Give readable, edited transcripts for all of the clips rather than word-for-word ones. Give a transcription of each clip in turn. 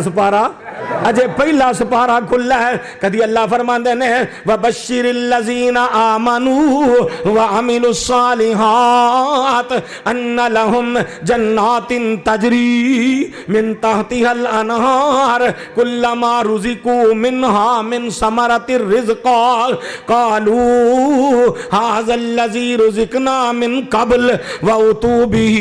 سپارہ اجے پہلا سپارہ کھلا ہے. کدی اللہ فرماندے نے وَبَشِّرِ الَّذِينَ آمَنُوا وَعَمِلُوا الصَّالِحَاتِ أَنَّ لَهُمْ جَنَّاتٍ تَجْرِي مِن تَحْتِهَا الْأَنْهَارُ كُلَّمَا رُزِقُوا مِنْهَا مِن ثَمَرَةٍ رِزْقًا قَالُوا هَذَا الَّذِي رُزِقْنَا مِن قَبْلُ وَأُتُوا بِهِ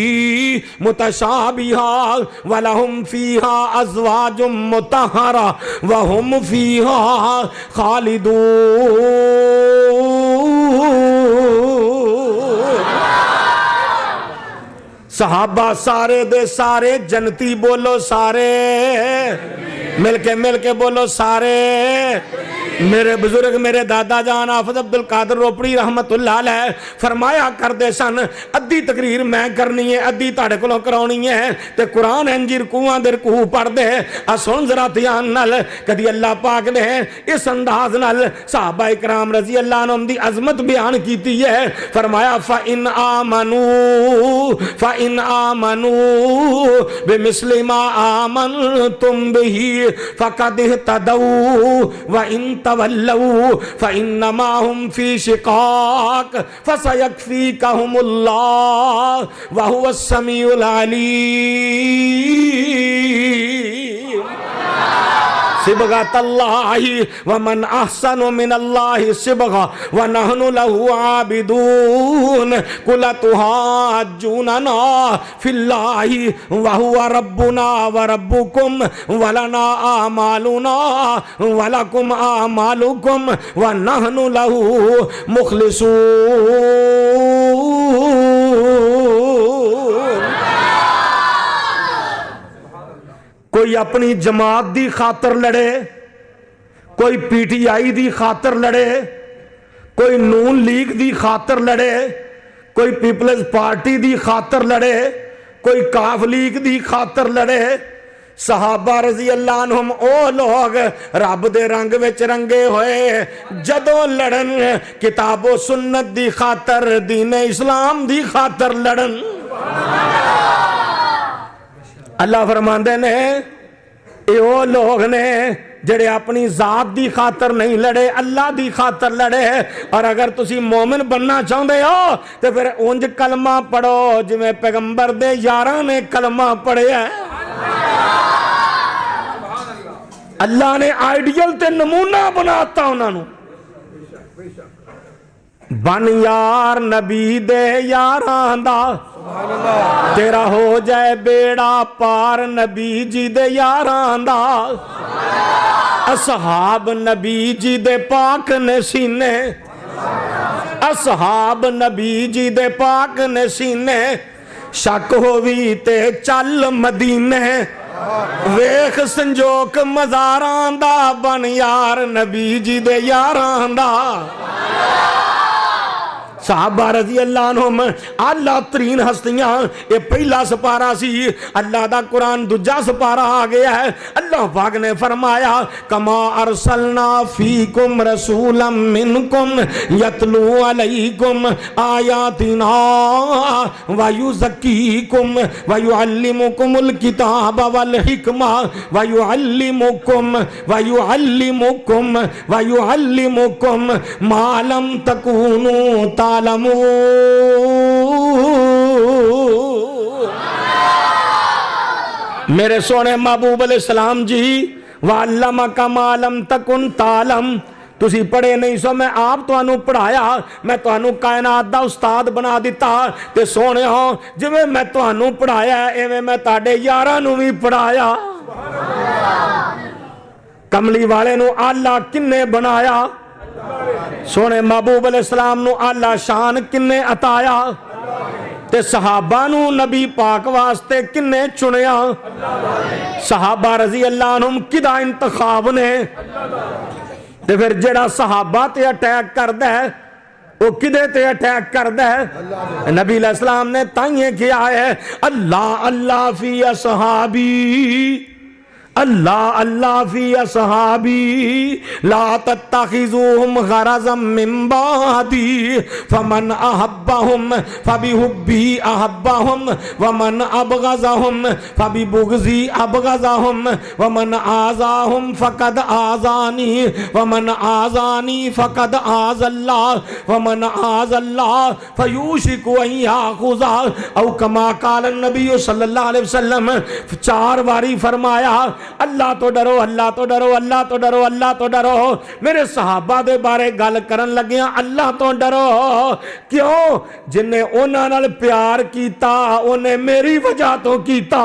مُتَشَابِهًا وَلَهُمْ فِيهَا أَزْوَاجٌ مطہرہ وہم فیہا خالدون. صحابہ سارے دے سارے جنتی بولو سارے مل کے بولو سارے. میرے بزرگ میرے دادا جان حافظ عبدالقادر روپڑی رحمت اللہ علیہ فرمایا کردے سن ادھی تقریر میں کرنی ہے ادھی تاڑے کو کرونی ہے تے قرآن انجی رکوعاں دے رکوع پڑھ دے سن ذرا دھیان نال. کدی اللہ پاک نے اس انداز نال صحابہ اکرام رضی اللہ عنہم دی عظمت بیان کیتی ہے. فرمایا فَإِنْ آمَنُوا بِمِثْلِ مَا آمَنْتُمْ بِهِ فَقَدِ اهْتَدَوْا وَإِنْ تولوا فإنما هم في شقاق فسيكفيكهم الله وهو السميع العليم. صبغۃ اللہ ومن احسن من اللہ صبغہ ونحن له عابدون قل تحاجوننا فی اللہ وهو ربنا وربکم ولنا اعمالنا ولکم اعمالکم ونحن له مخلصون. کوئی اپنی جماعت دی خاطر لڑے, کوئی پی ٹی آئی دی خاطر لڑے, کوئی نون لیگ دی خاطر لڑے, کوئی پیپلز پارٹی دی خاطر لڑے, کوئی کاف لیگ دی خاطر لڑے. صحابہ رضی اللہ عنہم او لوگ رب دے رنگ وچ رنگے ہوئے جدوں لڑن کتاب و سنت دی خاطر دین اسلام دی خاطر لڑن. اللہ فرماندے نے اے او لوگ نے جڑے اپنی ذات دی خاطر نہیں لڑے اللہ دی خاطر لڑے. اور اگر تسی مومن بننا چاہندے ہو تو پھر اونج کلمہ پڑھو جویں پیغمبر دے یاراں نے کلمہ پڑھیا ہے. اللہ نے آئیڈیل تے نمونہ بناتا انہاں نو. بن یار نبی دے یاراں دا تیرا ہو جائے بیڑا پار نبی جی دے یاراں دا. اصحاب نبی جی دے پاک نے سینے, اصحاب نبی جی دے پاک نے سینے. شک ہووی تے چل مدینے ویخ سنجوک مزاراں دا بن یار نبی جی دے یاراں دا. صحابہ رضی اللہ عنہم اللہ ترین ہستیاں. یہ پہلا سپارہ سی, اللہ دا قرآن دجا سپارہ آ گیا ہے. اللہ پاک نے فرمایا کما ارسلنا فیکم رسولا منکم یتلو علیکم آیاتنا ویزکیکم ویعلمکم الکتاب والحکمہ ویعلمکم ما لم تکونوا میرے سونے محبوب علیہ السلام جی وَعَلَّمَكَ مَا لَمْ تَكُنْ تَعْلَمْ. تسی پڑھے نہیں سو میں آپ تو انہوں پڑھایا, میں تو انہوں کائنات دا استاد بنا دیتا. تے سونے ہوں جو میں تو انہوں پڑھایا ایویں میں تاڑے یارانوں بھی پڑھایا. کملی والے نو اللہ کنے بنایا, سونے محبوب علیہ السلام نو اللہ شان کنے عطایا, تے صحابہ نو نبی پاک واسطے کنے چنیا. صحابہ رضی اللہ عنہم کدا انتخاب نے, تے پھر جڑا صحابہ تے اٹیک کر دے وہ کدے تے اٹیک کر دے. نبی علیہ السلام نے تائیں کیا ہے اللہ اللہ فی اصحابی اللہ اللہ فی اصحابی لا تتخذوہم غرضا من بعدی فمن احبہم فبحبی احبہم ومن ابغضہم فببغضی ابغضہم ومن آذاہم فقد آذانی ومن آذانی فقد آذ اللہ ومن آذ اللہ فیوشک ان یاخذہ او کما قال النبی صلی اللہ علیہ وسلم 4 باری فرمایا اللہ تو ڈرو اللہ تو ڈرو اللہ تو ڈرو اللہ تو ڈرو میرے صحابہ دے بارے گل کرن لگیاں اللہ تو ڈرو کیوں جنہیں انہاں نال پیار کیتا انہیں میری وجہ تو کیتا